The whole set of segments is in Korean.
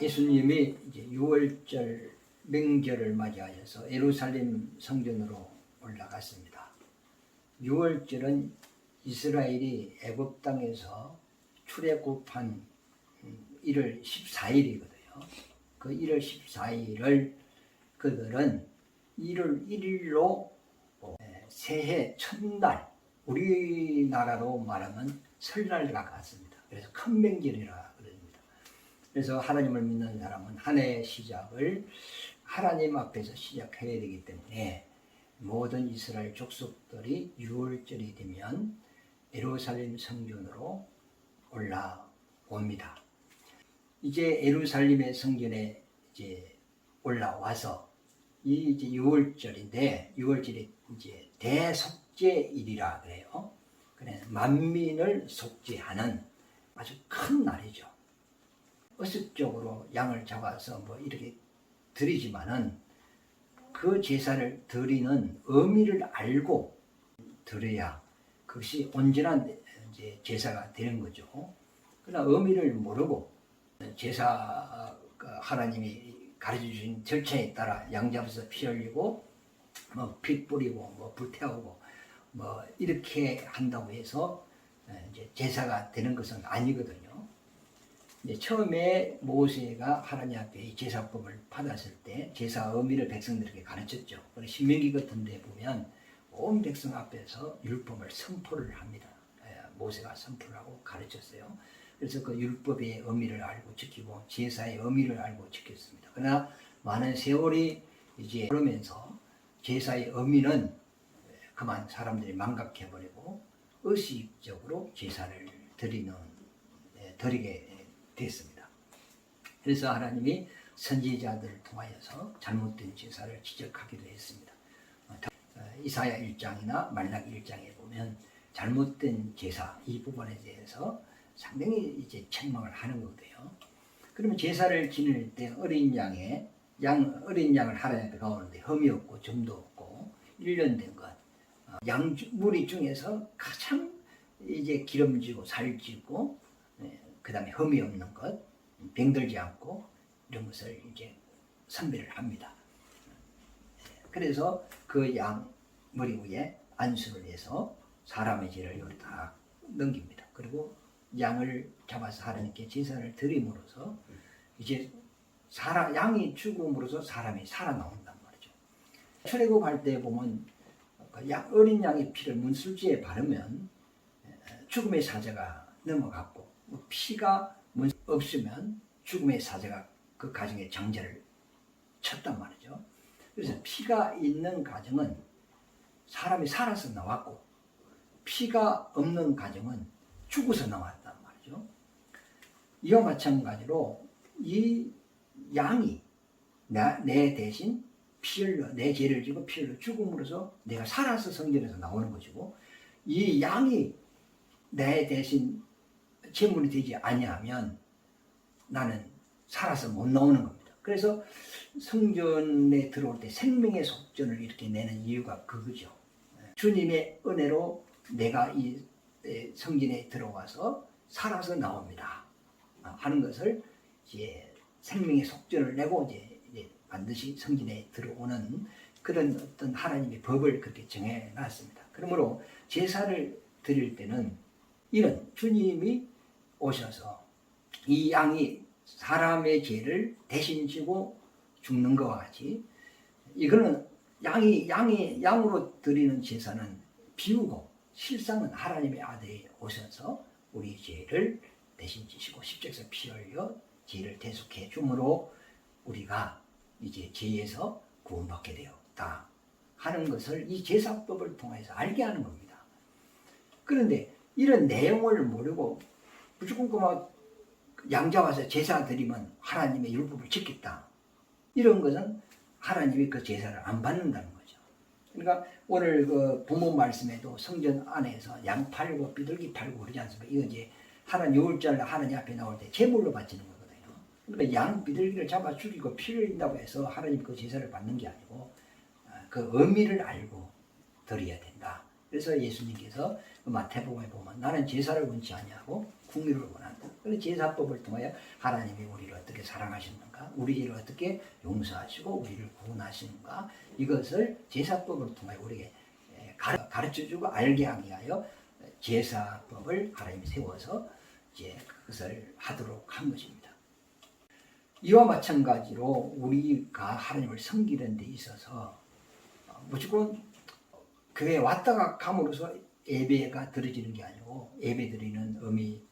예수님이 이제 6월절 명절을 맞이하여서 예루살렘 성전으로 올라갔습니다. 6월절은 이스라엘이 애굽 땅에서 출애굽한 1월 14일이거든요. 그 1월 14일을 그들은 1월 1일로 새해 첫날, 우리나라로 말하면 설날과 같습니다. 그래서 큰 명절이라 그럽니다. 그래서 하나님을 믿는 사람은 한 해의 시작을 하나님 앞에서 시작해야 되기 때문에 모든 이스라엘 족속들이 6월절이 되면 예루살렘 성전으로 올라옵니다. 이제 예루살렘의 성전에 이제 올라와서 이 이제 6월절인데 6월절이 이제 대속죄일이라 그래요. 그래 만민을 속죄하는 아주 큰 날이죠. 의식적으로 양을 잡아서 뭐 이렇게 드리지만은 그 제사를 드리는 의미를 알고 드려야 그것이 온전한 이제 제사가 되는 거죠. 그러나 의미를 모르고 제사 하나님이 가르쳐 주신 절차에 따라 양 잡아서 피 흘리고 뭐 피 뿌리고 뭐 불태우고 뭐 이렇게 한다고 해서 이제 제사가 되는 것은 아니거든요. 이제 처음에 모세가 하나님 앞에 이 제사법을 받았을 때 제사 의미를 백성들에게 가르쳤죠. 그래서 신명기 같은 데 보면 온 백성 앞에서 율법을 선포를 합니다. 모세가 선포를 하고 가르쳤어요. 그래서 그 율법의 의미를 알고 지키고 제사의 의미를 알고 지켰습니다. 그러나 많은 세월이 이제 흐르면서 제사의 의미는 그만 사람들이 망각해버리고 의식적으로 제사를 드리게 됐습니다. 그래서 하나님이 선지자들을 통하여서 잘못된 제사를 지적하기도 했습니다. 이사야 1장이나 말라기 1장에 보면 잘못된 제사 이 부분에 대해서 상당히 이제 책망을 하는 거고요. 그러면 제사를 지낼 때 어린 양을 하나님 앞에 가오는데 흠이 없고 점도 없고 1년 된 것, 양 무리 중에서 가장 이제 기름지고 살찌고 그다음에 흠이 없는 것, 병들지 않고 이런 것을 이제 선별을 합니다. 그래서 그 양 머리 위에 안수를 해서 사람의 죄를 여기 다 넘깁니다. 그리고 양을 잡아서 하나님께 제사를 드림으로써 이제 양이 죽음으로써 사람이 살아나온단 말이죠. 출애굽할 때 보면 어린 양의 피를 문술지에 바르면 죽음의 사자가 넘어갔고 피가 없으면 죽음의 사자가 그 가정의 장자를 쳤단 말이죠. 그래서 피가 있는 가정은 사람이 살아서 나왔고 피가 없는 가정은 죽어서 나왔단 말이죠. 이와 마찬가지로 이 양이 내 대신 피 흘려 내 죄를 지고 피 흘려 죽음으로써 내가 살아서 성전에서 나오는 것이고 이 양이 내 대신 제물이 되지 아니하면 나는 살아서 못 나오는 겁니다. 그래서 성전에 들어올 때 생명의 속전을 이렇게 내는 이유가 그거죠. 주님의 은혜로 내가 이 성전에 들어와서 살아서 나옵니다 하는 것을 이제 생명의 속전을 내고 이제 반드시 성전에 들어오는 그런 어떤 하나님의 법을 그렇게 정해 놨습니다. 그러므로 제사를 드릴 때는 이런 주님이 오셔서 이 양이 사람의 죄를 대신 지고 죽는 것과 같이 이거는 양으로 드리는 제사는 비우고 실상은 하나님의 아들이 오셔서 우리 죄를 대신 지시고 십자가에서 피 흘려 죄를 대속해 주므로 우리가 이제 죄에서 구원받게 되었다 하는 것을 이 제사법을 통해서 알게 하는 겁니다. 그런데 이런 내용을 모르고 무조건 그만 양 잡아서 제사 드리면 하나님의 율법을 지켰다 이런 것은 하나님이 그 제사를 안 받는다는 거죠. 그러니까 오늘 그 부모 말씀에도 성전 안에서 양 팔고 비둘기 팔고 그러지 않습니까? 이거 이제 하나님 6월절 하나님 앞에 나올 때 제물로 바치는 거거든요. 그러니까 양 비둘기를 잡아 죽이고 피를 흘린다고 해서 하나님 그 제사를 받는 게 아니고 그 의미를 알고 드려야 된다. 그래서 예수님께서 마태복음에 보면 나는 제사를 원치 아니하고 궁유를 원한다. 그래서 제사법을 통하여 하나님이 우리를 어떻게 사랑하시는가, 우리를 어떻게 용서하시고 우리를 구원하시는가, 이것을 제사법을 통하여 우리에게 가르쳐주고 알게 하기 위하여 제사법을 하나님이 세워서 이제 그것을 하도록 한 것입니다. 이와 마찬가지로 우리가 하나님을 섬기는 데 있어서 무조건 교회에 왔다가 감으로써 예배가 드려지는 게 아니고, 예배 드리는 의미,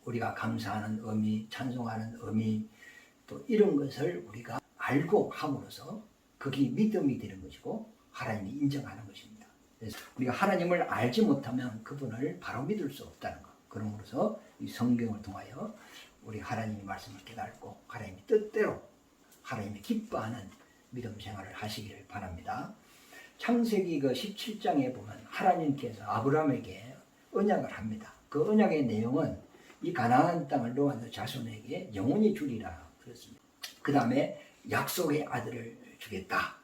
우리가 감사하는 의미, 찬송하는 의미, 또 이런 것을 우리가 알고 함으로써 그게 믿음이 되는 것이고 하나님이 인정하는 것입니다. 그래서 우리가 하나님을 알지 못하면 그분을 바로 믿을 수 없다는 것. 그러므로서 이 성경을 통하여 우리 하나님의 말씀을 깨닫고 하나님의 뜻대로 하나님이 기뻐하는 믿음 생활을 하시기를 바랍니다. 창세기 그 17장에 보면 하나님께서 아브라함에게 언약을 합니다. 그 언약의 내용은 이 가나안 땅을 너와 자손에게 영원히 주리라 그랬습니다. 그 다음에 약속의 아들을 주겠다.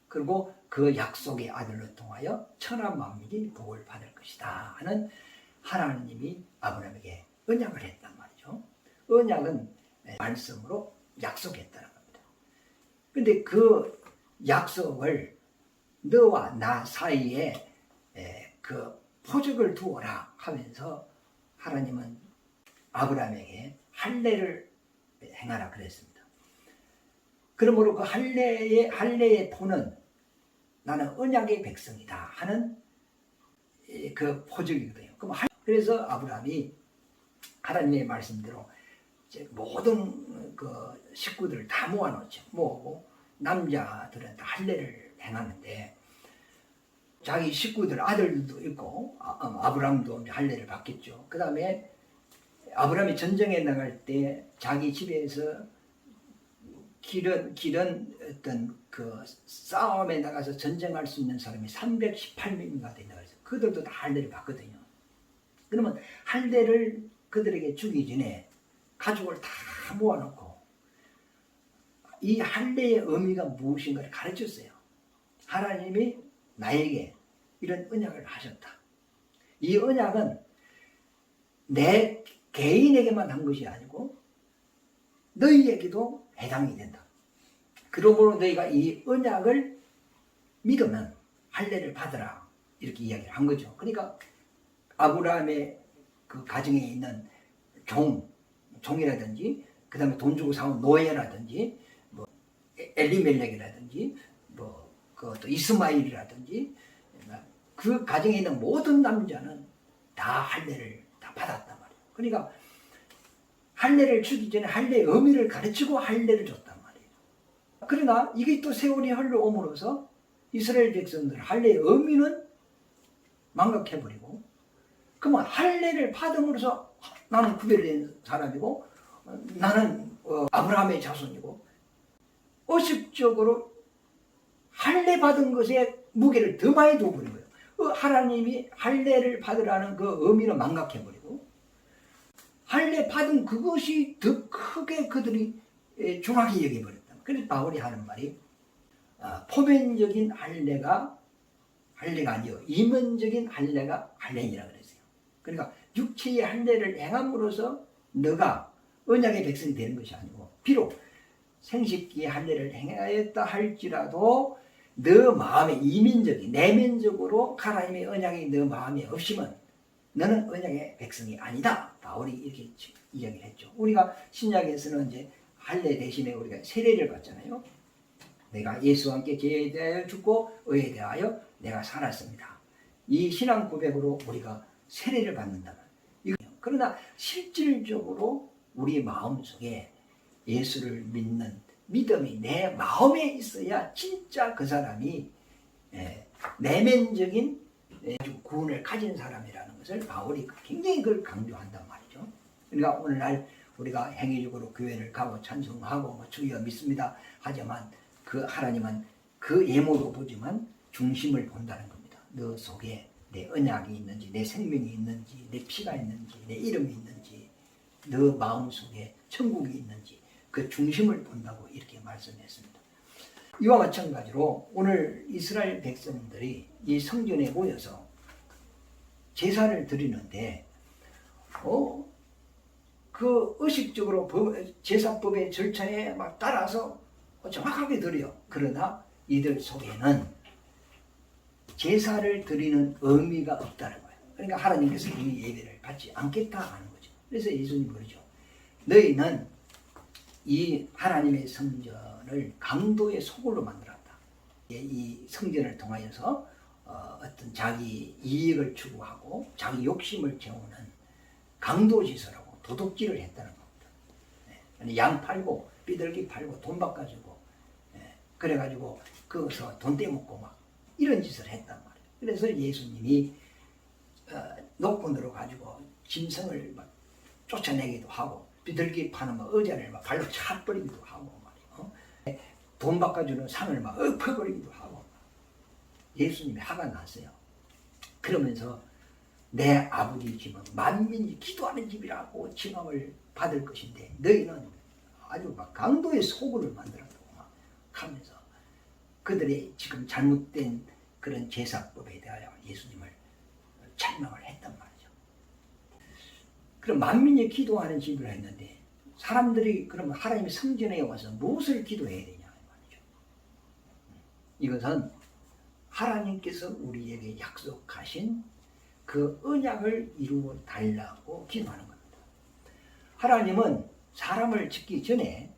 그리고 그 약속의 아들을 통하여 천하 만민이 복을 받을 것이다 하는 하나님이 아브라함에게 언약을 했단 말이죠. 언약은 말씀으로 약속했다는 겁니다. 그런데 그 약속을 너와 나 사이에 그 표적을 두어라 하면서 하나님은 아브라함에게 할례를 행하라 그랬습니다. 그러므로 그 할례의 토는 나는 언약의 백성이다 하는 그 표적이거든요. 그래서 아브라함이 하나님의 말씀대로 이제 모든 그 식구들을 다 모아놓죠. 모으고 남자들은 다 할례를 행하는데 자기 식구들 아들도 있고 아브라함도 할례를 받겠죠. 그 다음에 아브라함이 전쟁에 나갈 때 자기 집에서 기른 어떤 그 싸움에 나가서 전쟁할 수 있는 사람이 318명이나 된다 그래서 그들도 다 할례를 받거든요. 그러면 할례를 그들에게 주기 전에 가족을 다 모아놓고 이 할례의 의미가 무엇인가를 가르쳤어요. 하나님이 나에게 이런 언약을 하셨다. 이 언약은 내 개인에게만 한 것이 아니고 너희에게도 해당이 된다. 그러므로 너희가 이 언약을 믿으면 할례를 받으라 이렇게 이야기를 한 거죠. 그러니까 아브라함의 그 가정에 있는 종이라든지 그 다음에 돈 주고 사온 노예라든지 뭐 엘리멜렉이라든지 뭐 그 또 이스마일이라든지 그 가정에 있는 모든 남자는 다 할례를 다 받았단 말이에요. 그러니까 할례를 주기 전에 할례의 의미를 가르치고 할례를 줬단 말이에요. 그러나 이게 또 세월이 흘러옴으로써 이스라엘 백성들 할례의 의미는 망각해버리고, 그러면 할례를 받음으로써 나는 구별된 사람이고 나는 아브라함의 자손이고 의식적으로 할례 받은 것에 무게를 더 많이 둬버린 거예요. 하나님이 할례를 받으라는 그 의미를 망각해버리고 할례 받은 그것이 더 크게 그들이 중하게 여겨버렸다. 그래서 바울이 하는 말이 포면적인 할례가 아니요 이면적인 할례가 할례니라 그랬어요. 그러니까 육체의 할례를 행함으로써 너가 언약의 백성이 되는 것이 아니고, 비록 생식기의 할례를 행하였다 할지라도 너 마음에 이민적인 내면적으로 하나님의 언약이 너 마음에 없으면 너는 언약의 백성이 아니다. 바울이 이렇게 이야기를 했죠. 우리가 신약에서는 이제 할례 대신에 우리가 세례를 받잖아요. 내가 예수와 함께 죄에 대하여 죽고 의에 대하여 내가 살았습니다. 이 신앙 고백으로 우리가 세례를 받는다. 그러나 실질적으로 우리 마음속에 예수를 믿는 믿음이 내 마음에 있어야 진짜 그 사람이 내면적인 구원을 가진 사람이라는 것을 바울이 굉장히 그걸 강조한단 말이죠. 그러니까 오늘날 우리가 행위적으로 교회를 가고 찬송하고 뭐 주여 믿습니다 하지만 그 하나님은 그 예모도 보지만 중심을 본다는 겁니다. 너 속에 내 언약이 있는지, 내 생명이 있는지, 내 피가 있는지, 내 이름이 있는지, 너 마음 속에 천국이 있는지 그 중심을 본다고 이렇게 말씀했습니다. 이와 마찬가지로 오늘 이스라엘 백성들이 이 성전에 모여서 제사를 드리는데 그 의식적으로 제사법의 절차에 막 따라서 정확하게 드려요. 그러나 이들 속에는 제사를 드리는 의미가 없다는 거예요. 그러니까 하나님께서 이 예배를 받지 않겠다 하는 거죠. 그래서 예수님 그러죠. 너희는 이 하나님의 성전을 강도의 소굴로 만들었다. 이 성전을 통하여서 어떤 자기 이익을 추구하고 자기 욕심을 채우는 강도짓을하고 도둑질을 했다는 겁니다. 양 팔고 삐들기 팔고 돈 바꿔주고 그래가지고 거기서 돈 떼먹고 막 이런 짓을 했단 말이에요. 그래서 예수님이 놓고 들어가지고 짐승을 막 쫓아내기도 하고 비둘기 파는 막 의자를 막 발로 차버리기도 하고 말이에요. 돈 바꿔주는 상을 막 엎어버리기도 하고 예수님이 화가 났어요. 그러면서 내 아버지 집은 만민이 기도하는 집이라고 칭함을 받을 것인데 너희는 아주 막 강도의 소굴을 만들었다고 막 하면서 그들의 지금 잘못된 그런 제사법에 대하여 예수님을 책망을 했단 말이죠. 그럼 만민이 기도하는 집이라 했는데 사람들이 그러면 하나님의 성전에 와서 무엇을 기도해야 되냐 말이죠. 이것은 하나님께서 우리에게 약속하신 그 언약을 이루어 달라고 기도하는 겁니다. 하나님은 사람을 짓기 전에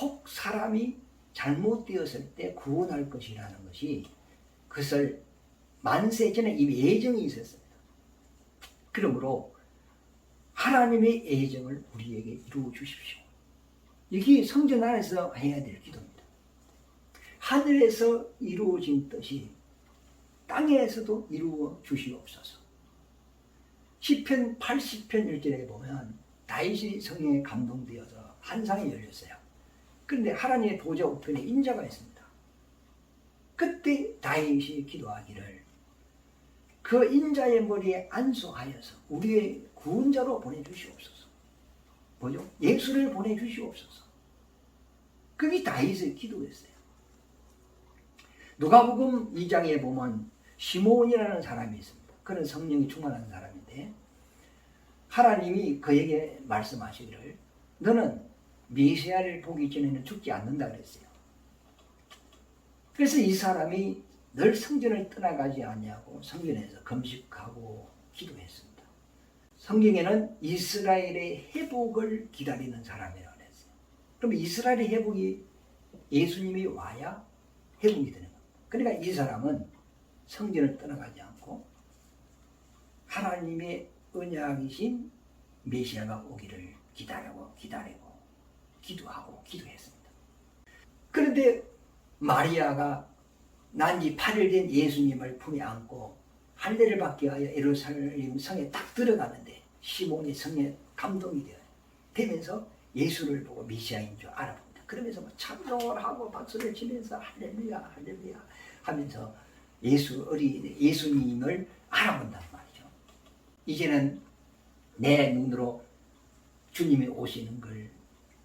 혹 사람이 잘못되었을 때 구원할 것이라는 것이 그것을 만세 전에 이미 예정이 있었습니다. 그러므로 하나님의 예정을 우리에게 이루어 주십시오. 이게 성전 안에서 해야 될 기도입니다. 하늘에서 이루어진 뜻이 땅에서도 이루어 주시옵소서. 시편 80편 1절에 보면 다윗이 성령에 감동되어서 환상이 열렸어요. 그런데 하나님의 보좌 우편에 인자가 있습니다. 그때 다윗이 기도하기를 그 인자의 머리에 안수하여서 우리의 구원자로 보내주시옵소서. 뭐죠? 예수를 보내주시옵소서. 그게 다윗의 기도였어요. 누가복음 2장에 보면 시몬이라는 사람이 있습니다. 그는 성령이 충만한 사람인데 하나님이 그에게 말씀하시기를 너는 메시아를 보기 전에는 죽지 않는다 그랬어요. 그래서 이 사람이 늘 성전을 떠나가지 않냐고 성전에서 금식하고 기도했습니다. 성경에는 이스라엘의 회복을 기다리는 사람이라고 했어요. 그럼 이스라엘의 회복이 예수님이 와야 회복이 되는 겁니다. 그러니까 이 사람은 성전을 떠나가지 않고 하나님의 언약이신 메시아가 오기를 기다리고 기도하고 기도했습니다. 그런데 마리아가 난지 8일 된 예수님을 품에 안고 할례를 받기 위하여 예루살렘 성에 딱 들어가는데 시몬이 성에 감동이 되면서 예수를 보고 메시아인 줄 알아봅니다. 그러면서 막 찬송을 하고 박수를 치면서 할렐루야 할렐루야 하면서 예수님을 알아본단 말이죠. 이제는 내 눈으로 주님이 오시는 걸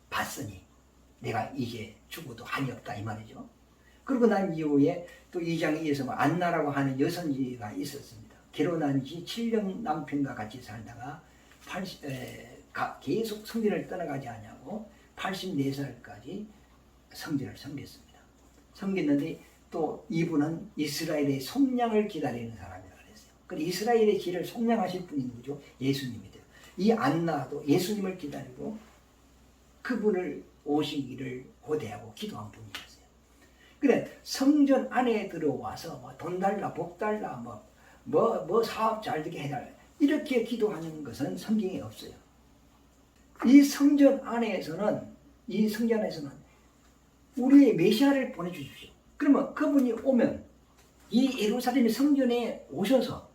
봤으니 내가 이제 죽어도 한이 없다 이 말이죠. 그리고 난 이후에 또 2장 2에서 안나라고 하는 여선지가 있었습니다. 결혼한 지 7년 남편과 같이 살다가 계속 성전을 떠나가지 않냐고 84살까지 성전을 섬겼습니다. 섬겼는데 또 이분은 이스라엘의 속량을 기다리는 사람이라고 했어요. 그 이스라엘의 길을 속량하실 분이 누구죠? 예수님이죠. 이 안나도 예수님을 기다리고 그분을 오시기를 고대하고 기도한 분이었어요. 그래 성전 안에 들어와서 뭐 돈 달라 복 달라 뭐 사업 잘 되게 해달라 이렇게 기도하는 것은 성경에 없어요. 이 성전 안에서는 우리의 메시아를 보내주십시오. 그러면 그분이 오면 이 예루살렘 성전에 오셔서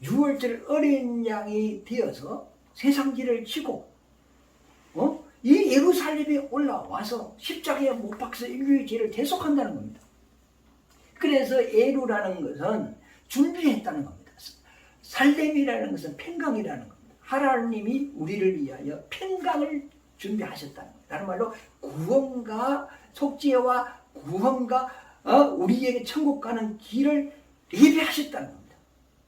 6월절 어린 양이 되어서 세상지를 지고 이 예루살렘에 올라와서 십자가에 못 박혀 인류의 죄를 대속한다는 겁니다. 그래서 예루라는 것은 준비했다는 겁니다. 살렘이라는 것은 평강이라는 겁니다. 하나님이 우리를 위하여 평강을 준비하셨다는 겁니다. 다른 말로 구원과 속죄와 구원과 우리에게 천국 가는 길을 예비하셨다는 겁니다.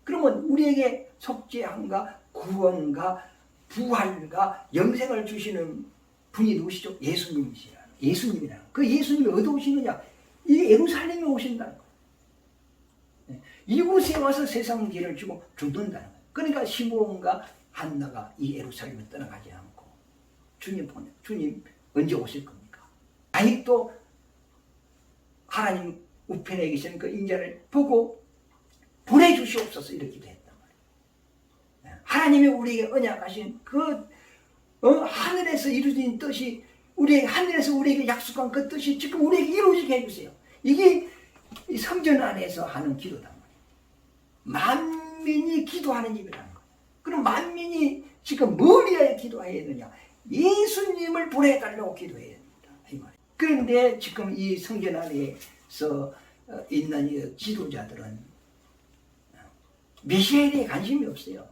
그러면 우리에게 속죄함과 구원과 부활과 영생을 주시는 분이 누구시죠? 예수님이라는 그 예수님이 어디 오시느냐? 이 예루살렘에 오신다는 거예요. 이곳에 와서 세상 길을 주고 죽는다는 거예요. 그러니까 시므온과 한나가 이 예루살렘을 떠나가지 않고 주님 언제 오실 겁니까? 아직도 하나님 우편에 계신 그 인자를 보고 보내주시옵소서 이렇게 됐단 말이에요. 하나님이 우리에게 언약하신 그 하늘에서 이루어진 뜻이 하늘에서 우리에게 약속한 그 뜻이 지금 우리에게 이루어지게 해주세요. 이게 이 성전 안에서 하는 기도단 말이에요. 만민이 기도하는 입이라는 거예요. 그럼 만민이 지금 뭘 위하여 기도해야 되느냐? 예수님을 보내달라고 기도해야 됩니다. 이 말이에요. 그런데 지금 이 성전 안에서 있는 이 지도자들은 메시아에 대해 관심이 없어요.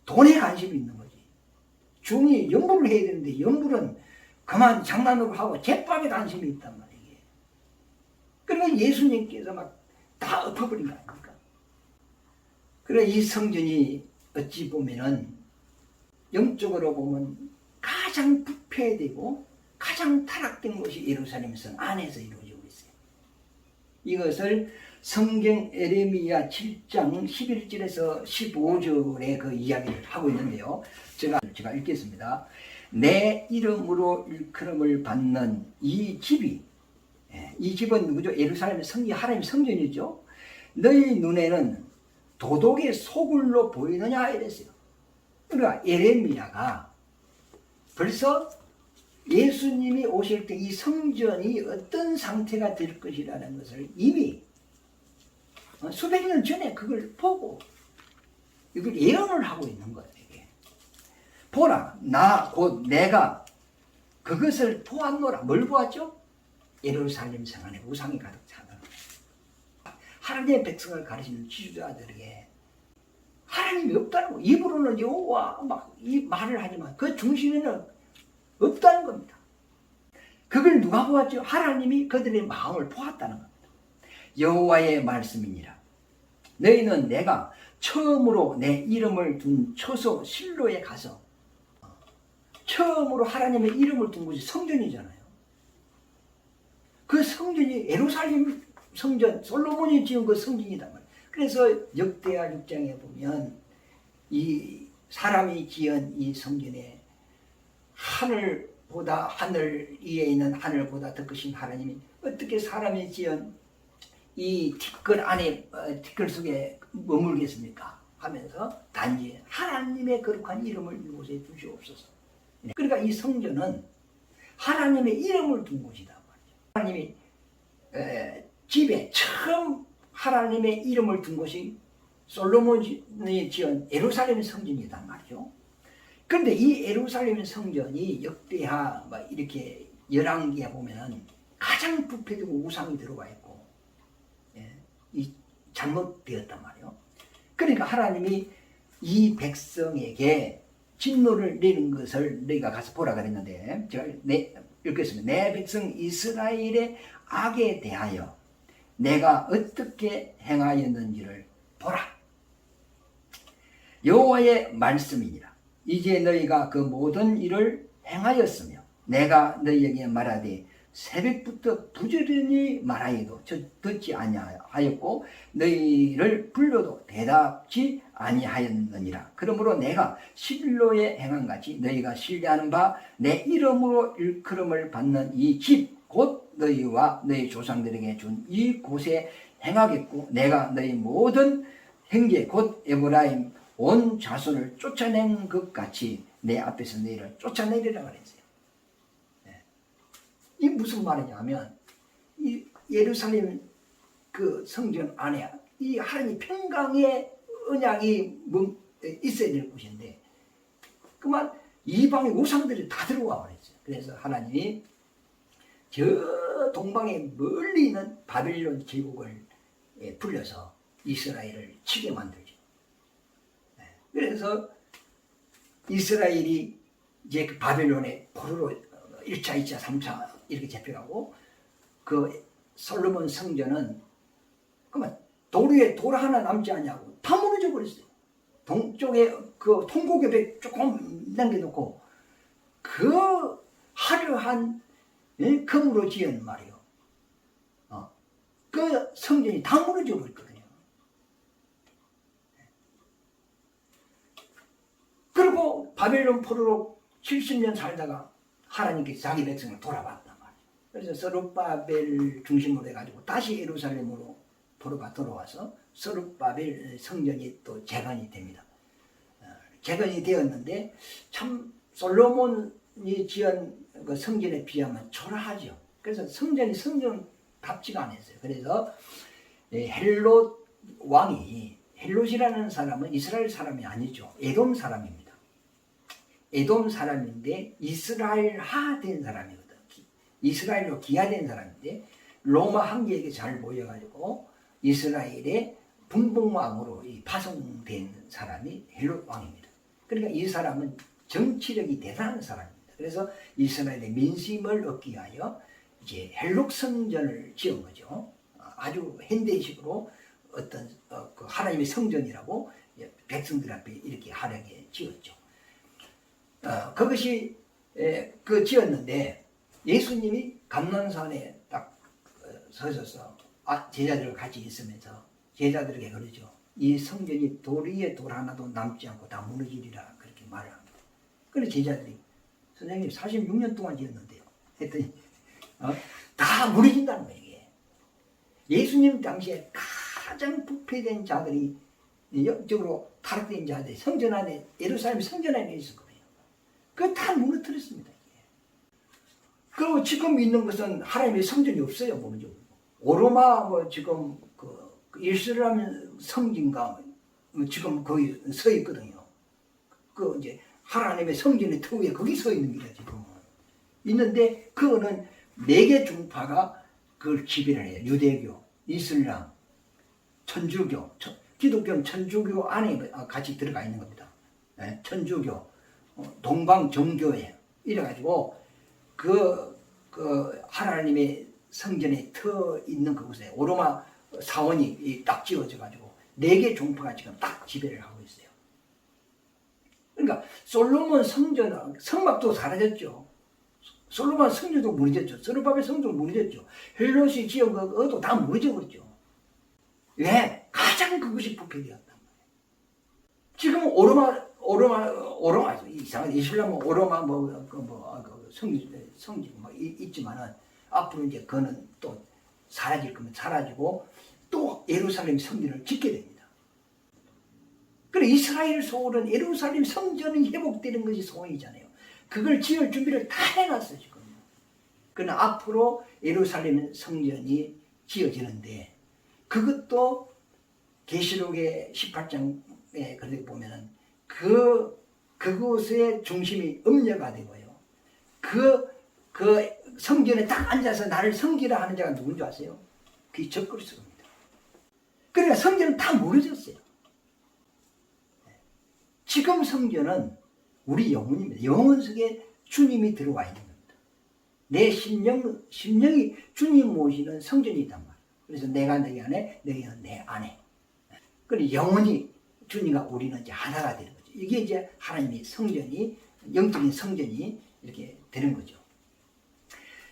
돈에 관심이 있는 거지. 중이 연불을 해야 되는데 연불은 그만 장난으로 하고 제밥에 관심이 있단 말이에요. 그러면 예수님께서 막 다 엎어버린 거 아닙니까? 그래 이 성전이 어찌 보면은 영적으로 보면 가장 부패되고 가장 타락된 곳이 예루살렘 성 안에서 이루어지고 있어요. 이것을 성경 에레미야 7장 11절에서 15절의 그 이야기를 하고 있는데요. 제가 읽겠습니다. 내 이름으로 일컬음을 받는 이 집은 누구죠? 예루살렘의 하나님의 성전이죠. 너희 눈에는 도둑의 소굴로 보이느냐 이랬어요. 그러니까 에레미야가 벌써 예수님이 오실 때 이 성전이 어떤 상태가 될 것이라는 것을 이미 수백 년 전에 그걸 보고 이걸 예언을 하고 있는 거예요. 이게. 보라, 나 곧 내가 그것을 보았노라. 뭘 보았죠? 예루살렘 성 안에 우상이 가득 차다. 하나님의 백성을 가르치는 지도자들에게 하나님이 없다는 거. 입으로는 여호와 막 이 말을 하지만 그 중심에는 없다는 겁니다. 그걸 누가 보았죠? 하나님이 그들의 마음을 보았다는 겁니다. 여호와의 말씀이니라. 너희는 내가 처음으로 내 이름을 둔 처소 실로에 가서 처음으로 하나님의 이름을 둔 곳이 성전이잖아요. 그 성전이 예루살렘 성전, 솔로몬이 지은 그 성전이단 말이에요. 그래서 역대하 6장에 보면 이 사람이 지은 이 성전에 하늘 위에 있는 하늘보다 더 크신 하나님이 어떻게 사람이 지은 이 티끌 속에 머물겠습니까? 하면서 단지 하나님의 거룩한 이름을 이곳에 두시옵소서. 그러니까 이 성전은 하나님의 이름을 둔 곳이다. 하나님이 집에 처음 하나님의 이름을 둔 곳이 솔로몬이 지은 예루살렘 성전이단 말이죠. 그런데 이 예루살렘 성전이 역대하 이렇게 열왕기에 보면은 가장 부패되고 우상이 들어와 있고 이 잘못되었단 말이에요. 그러니까 하나님이 이 백성에게 진노를 내린 것을 너희가 가서 보라 그랬는데 제가 읽겠습니다. 내 백성 이스라엘의 악에 대하여 내가 어떻게 행하였는지를 보라. 여호와의 말씀이니라. 이제 너희가 그 모든 일을 행하였으며 내가 너희에게 말하되 새벽부터 부지런히 말하여도 듣지 아니하였고 너희를 불러도 대답지 아니하였느니라. 그러므로 내가 실로에 행한 같이 너희가 신뢰하는 바 내 이름으로 일컬음을 받는 이 집 곧 너희와 너희 조상들에게 준 이 곳에 행하겠고 내가 너희 모든 형제 곧 에브라임 온 자손을 쫓아낸 것 같이 내 앞에서 너희를 쫓아내리라 그랬어요. 이 무슨 말이냐면 이 예루살렘 그 성전 안에 이 하나님 평강의 언약이 있어야 될 곳인데 그만 이방의 우상들이 다 들어와 버렸어요. 그래서 하나님이 저 동방에 멀리 있는 바벨론 제국을 불려서 이스라엘을 치게 만들죠. 그래서 이스라엘이 이제 그 바벨론의 포로로 1차, 2차, 3차 이렇게 잡혀가고 그 솔로몬 성전은 그만 돌 위에 돌 하나 남지 않냐고 다 무너져 버렸어요. 동쪽에 그 통곡엽에 조금 남겨놓고 그 화려한 금으로 지은 말이요. 그 성전이 다 무너져 버렸거든요. 그리고 바벨론 포로로 70년 살다가 하나님께서 자기 백성을 돌아봤단 말이에요. 그래서 스룹바벨 중심으로 해가지고 다시 예루살렘으로 포로가 돌아와서 스룹바벨 성전이 또 재건이 됩니다. 재건이 되었는데 참 솔로몬이 지은 그 성전에 비하면 초라하죠. 그래서 성전이 성전답지가 않았어요. 그래서 헬롯 왕이, 헬롯이라는 사람은 이스라엘 사람이 아니죠. 에돔 사람입니다. 에돔 사람인데 이스라엘화 된 사람이거든. 이스라엘로 기하된 사람인데 로마 황제에게 잘 모여가지고 이스라엘의 분봉왕으로 파송된 사람이 헬롯 왕입니다. 그러니까 이 사람은 정치력이 대단한 사람입니다. 그래서 이스라엘의 민심을 얻기 위하여 이제 헬롯 성전을 지은 거죠. 아주 현대식으로 어떤 그 하나님의 성전이라고 백성들 앞에 이렇게 하려게 지었죠. 그것이 그 지었는데 예수님이 감난산에 딱 서셔서 제자들과 같이 있으면서 제자들에게 그러죠. 이 성전이 돌 위에 돌 하나도 남지 않고 다 무너지리라 그렇게 말을 합니다. 그래서 제자들이 선생님 46년 동안 지었는데요. 했더니 다 무너진다는 거예요. 이게. 예수님 당시에 가장 부패된 자들이 영적으로 타락된 자들이 성전 안에 예루살렘 성전 안에 있을 거예요. 그거 다 무너뜨렸습니다. 그리고 지금 있는 것은 하나님의 성전이 없어요. 뭐죠? 오로마 뭐 지금 그 이스라엘 성진가 지금 거기 서 있거든요. 그 이제 하나님의 성전의 터 위에 거기 서 있는 거죠 지금. 있는데 그거는 4개 종파가 그걸 지배를 해요. 유대교, 이슬람, 천주교, 기독교는 천주교 안에 같이 들어가 있는 겁니다. 천주교, 동방정교회 이래가지고 그 하나님의 성전에 터 있는 그곳에 오로마 사원이 딱 지어져가지고 4개 종파가 지금 딱 지배를 하고 있어요. 그러니까 솔로몬 성전, 성막도 사라졌죠. 솔로몬 성전도 무너졌죠. 스룹바벨 성전도 무너졌죠. 헬롯이 지은 것도 다 무너져버렸죠. 왜? 가장 그것이 부패되었단 말이에요. 지금 오로마 이상한 이슬람 오로마 성지 있지만은 앞으로 이제 그는 또 사라질 거면 사라지고 또 예루살렘 성전을 짓게 됩니다. 그래 이스라엘 소원은 예루살렘 성전이 회복되는 것이 소원이잖아요. 그걸 지을 준비를 다 해놨어요 지금. 그러나 앞으로 예루살렘 성전이 지어지는데 그것도 계시록의 18장에 그렇게 보면은 그곳의 중심이 음녀가 되고요. 그 성전에 딱 앉아서 나를 섬기라 하는 자가 누군지 아세요? 그게 적그리스도입니다. 그러니까 성전은 다 무너졌어요. 지금 성전은 우리 영혼입니다. 영혼 속에 주님이 들어와 있는 겁니다. 내 심령이 주님 모시는 성전이단 말이에요. 그래서 내가 너희 안에, 너희는 내 안에. 그리고 영혼이 주님과 우리는 이제 하나가 되는 거죠. 이게 이제 하나님의 성전이, 영적인 성전이 이렇게 되는 거죠.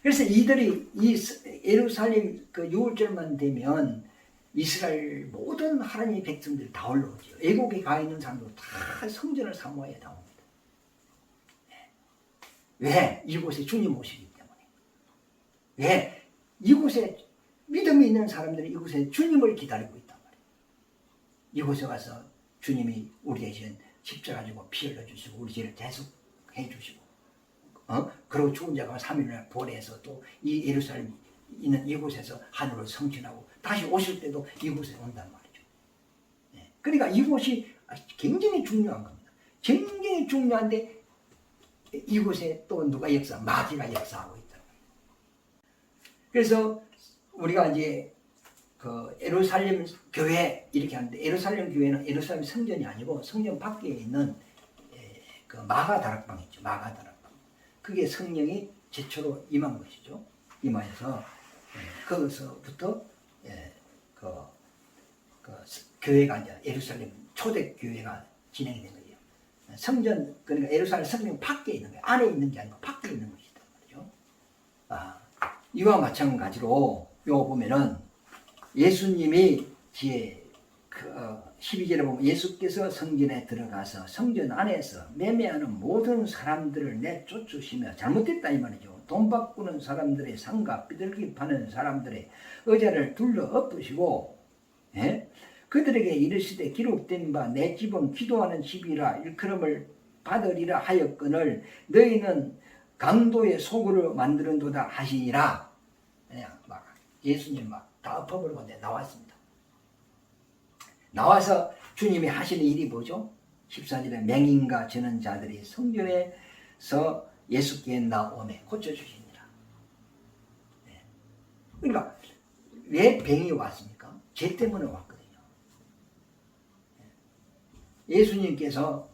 그래서 이들이 이 예루살렘 그 6월절만 되면 이스라엘 모든 하나님의 백성들이 다 올라오죠. 애국에 가 있는 사람도 다 성전을 사모하여 나옵니다. 왜? 이곳에 주님 오시기 때문에. 왜? 이곳에 믿음이 있는 사람들은 이곳에 주님을 기다리고 있단 말이에요. 이곳에 가서 주님이 우리 대신 십자가 지고 피 흘려주시고 우리 죄를 대속해 주시고 그리고 죽은 자가 3일날 보내서 또 이 예루살렘 있는 이곳에서 하늘을 성취하고 다시 오실 때도 이곳에 온단 말이죠. 그러니까 이곳이 굉장히 중요한 겁니다. 굉장히 중요한데 이곳에 또 누가 마귀가 역사하고 있다. 그래서 우리가 이제 그 예루살렘 교회 이렇게 하는데 예루살렘 교회는 예루살렘 성전이 아니고 성전 밖에 있는 그 마가 다락방 있죠. 마가 다락방. 그게 성령이 최초로 임한 것이죠. 임하여서 거기서부터 교회가 이제 예루살렘 초대 교회가 진행이 된 거예요. 성전, 그러니까 예루살렘 성전 밖에 있는 거예요. 안에 있는 게 아니고 밖에 있는 것이다 말이죠. 이와 마찬가지로 요 보면은 예수님이 뒤에 12절에 보면 예수께서 성전에 들어가서 성전 안에서 매매하는 모든 사람들을 내쫓으시며, 잘못됐다 이 말이죠. 돈 바꾸는 사람들의 상가, 비둘기 파는 사람들의 의자를 둘러 엎으시고, 예? 그들에게 이르시되 기록된 바 내 집은 기도하는 집이라 일컬음을 받으리라 하였거늘 너희는 강도의 소굴을 만드는도다 하시니라. 그냥 막 예수님 막 다 엎어버리고 나왔습니다. 나와서 주님이 하시는 일이 뭐죠? 14절에 맹인과 저는 자들이 성전에서 예수께 나오매 고쳐주시니라. 네. 그러니까 왜 병이 왔습니까? 죄 때문에 왔거든요. 예수님께서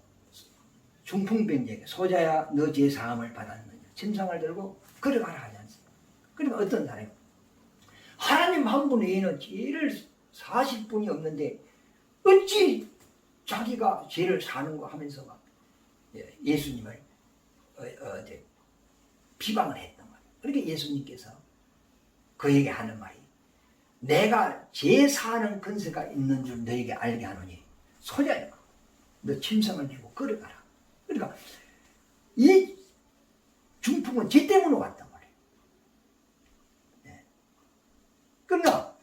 중풍병자에게 소자야 너 죄 사함을 받았느냐 침상을 들고 걸어가라 하지 않습니까? 그러니까 어떤 사람이 하나님 한 분 외에는 죄를 사실 분이 없는데 어찌 자기가 죄를 사는가 하면서 막 예수님을 비방을 했단 말이에요. 그러니까 예수님께서 그에게 하는 말이 내가 죄 사는 근세가 있는 줄 너에게 알게 하노니 소자야 너 침상을 들고 걸어가라. 그러니까 이 중풍은 죄 때문에 왔단 말이에요. 네. 그러나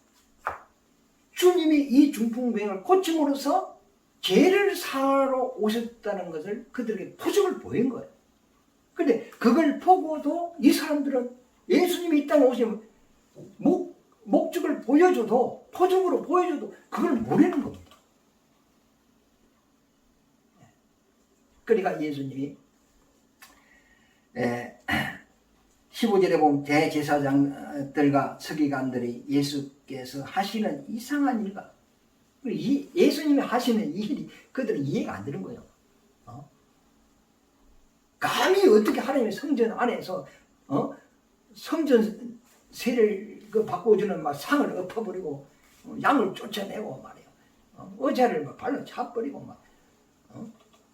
주님이 이 중풍병을 고침으로써 죄를 사러 오셨다는 것을 그들에게 표적을 보인 거예요. 근데 그걸 보고도 이 사람들은 예수님이 이 땅에 오시면 목적을 보여줘도, 표적으로 보여줘도 그걸 모르는 겁니다. 그러니까 예수님이 15절에 보면 대제사장들과 서기관들이 예수께서 하시는 이상한 일과 예수님이 하시는 이 일이 그들은 이해가 안 되는 거예요. 감히 어떻게 하나님의 성전 안에서 성전 세를 바꿔주는 막 상을 엎어버리고 양을 쫓아내고 말이에요. 의자를 막 발로 차버리고 막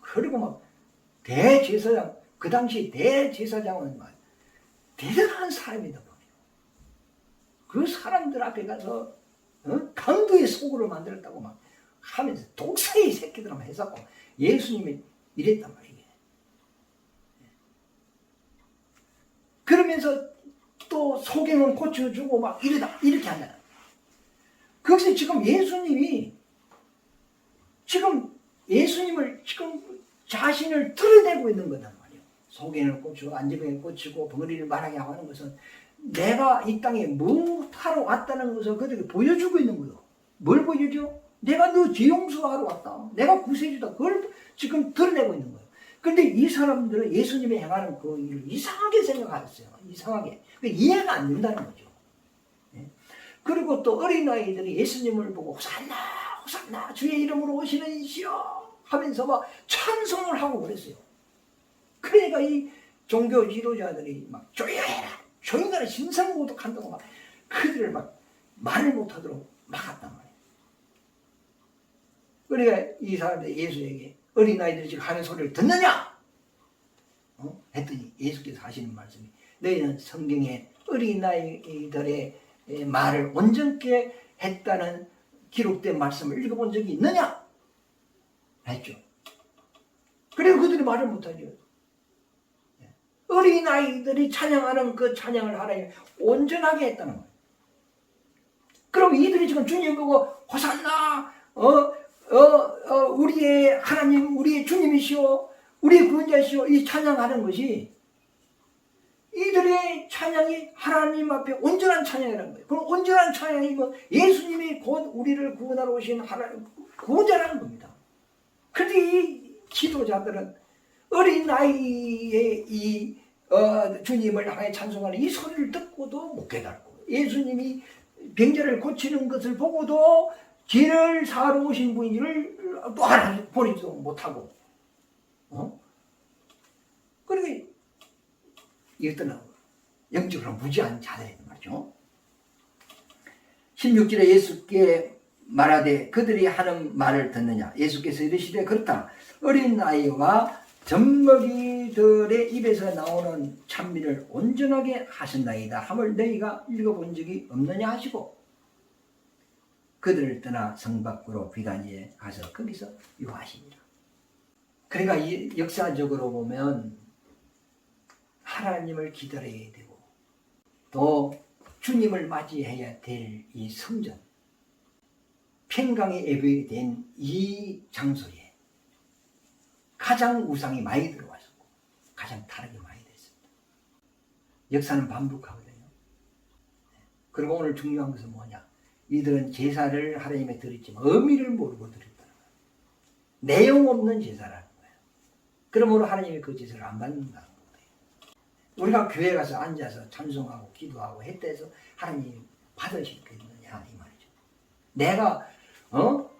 그리고 막 대제사장, 그 당시 대제사장은 막 대단한 사람이다 보니까 그 사람들 앞에 가서 강도의 소굴을 만들었다고 막 하면서 독사의 새끼들만 해서 예수님이 이랬단 말이에요. 그러면서 또 소경은 고쳐주고 막 이렇게 한다. 거기서 지금 예수님을 지금 자신을 드러내고 있는 거단 말이에요. 소경을 고치고 안지병을 고치고 벙어리를 말하게 하는 것은 내가 이 땅에 무엇하러 왔다는 것을 그들에게 보여주고 있는 거예요. 뭘 보여줘? 내가 너 죄 용서하러 왔다. 내가 구세주다. 그걸 지금 드러내고 있는 거예요. 그런데 이 사람들은 예수님이 행하는 그 일을 이상하게 생각하였어요. 이상하게. 이해가 안 된다는 거죠. 그리고 또 어린아이들이 예수님을 보고 호산나 호산나 주의 이름으로 오시는 이시여 하면서 막 찬송을 하고 그랬어요. 그러니까 이 종교 지도자들이 막 조용해라 조용해라 신성모독한다고 막 그들을 막 말을 못하도록 막았단 말이에요. 그러니까 이 사람들이 예수에게 어린아이들이 지금 하는 소리를 듣느냐? 했더니 예수께서 하시는 말씀이 너희는 성경에 어린아이들의 말을 온전케 했다는 기록된 말씀을 읽어본 적이 있느냐? 했죠. 그리고 그들이 말을 못하죠. 어린아이들이 찬양하는 그 찬양을 하나님 온전하게 했다는 거예요. 그럼 이들이 지금 주님 보고 호산나 우리의 하나님 우리의 주님이시오 우리의 구원자시오 이 찬양하는 것이 이들의 찬양이 하나님 앞에 온전한 찬양이라는 거예요. 그럼 온전한 찬양이면 예수님이 곧 우리를 구원하러 오신 하나님 구원자라는 겁니다. 그런데 이 지도자들은 어린아이의 이 주님을 향해 찬송하는 이 소리를 듣고도 못 깨달고 예수님이 병자를 고치는 것을 보고도 죄를 사러 오신 분인지를 또 하나 보지도 못하고 그러니까 이것들은 영적으로 무지한 자들이란 말이죠. 16절에 예수께 말하되 그들이 하는 말을 듣느냐. 예수께서 이르시되 그렇다. 어린 아이와 젖먹이들의 입에서 나오는 찬미를 온전하게 하신다이다 함을 너희가 읽어본 적이 없느냐 하시고 그들을 떠나 성 밖으로 비단위에 가서 거기서 유하시니라. 그러니까 이 역사적으로 보면 하나님을 기다려야 되고 또 주님을 맞이해야 될 이 성전 평강의 예배된 이 장소에 가장 우상이 많이 들어왔었고 가장 타락이 많이 됐습니다. 역사는 반복하거든요. 그리고 오늘 중요한 것은 뭐냐? 이들은 제사를 하나님에 드렸지만 의미를 모르고 드렸다는 거예요. 내용 없는 제사라는 거예요. 그러므로 하나님이 그 제사를 안 받는다는 거예요. 우리가 교회 가서 앉아서 찬송하고 기도하고 했다 해서 하나님이 받으시겠느냐 이 말이죠. 내가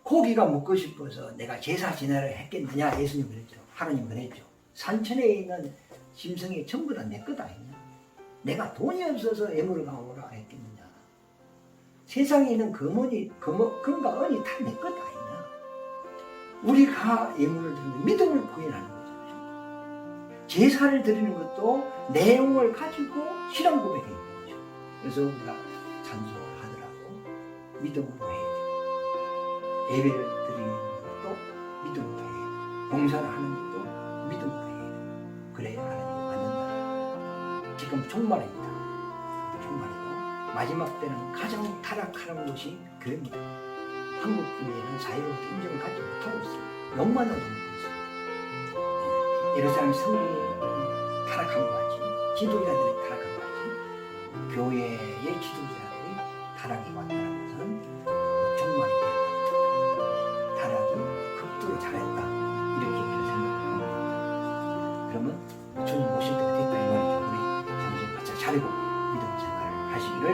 고기가 먹고 싶어서 내가 제사 진화를 했겠느냐? 예수님 그랬죠. 하나님 그랬죠. 산천에 있는 짐승이 전부 다 내 것 아니냐? 내가 돈이 없어서 예물을 가오라 했겠느냐? 세상에 있는 금과 은이 다 내 것 아니냐? 우리가 예물을 드리는 믿음을 부인하는 거잖아요. 제사를 드리는 것도 내용을 가지고 신앙 고백해야 되는 거죠. 그래서 우리가 찬송을 하더라도 믿음으로 해야 돼요. 예배를 드리는 것도 믿음으로 해야 돼요. 봉사를 하는 것도 믿음으로 해야 돼요. 그래야 하나님을 받는다. 지금 종말입니다. 종말이고 마지막 때는 가장 타락하는 곳이 교회입니다. 한국 교회는 사회로부터 인정을 받지 못하고 있습니다. 욕만으로 넘고 있습니다. 예루살렘 성전이 타락한 것 같이 지도자들이 타락한 것 같이 교회의 지도자들이 타락이 왔다는 것은 종말이 되었다. 타락이 극도로 잘했다. 이렇게 생각합니다. 그러면 주님 오실 때가 됐다 이 말이죠. 우리 정신 바짝 차리고 믿음 생활을 하시기를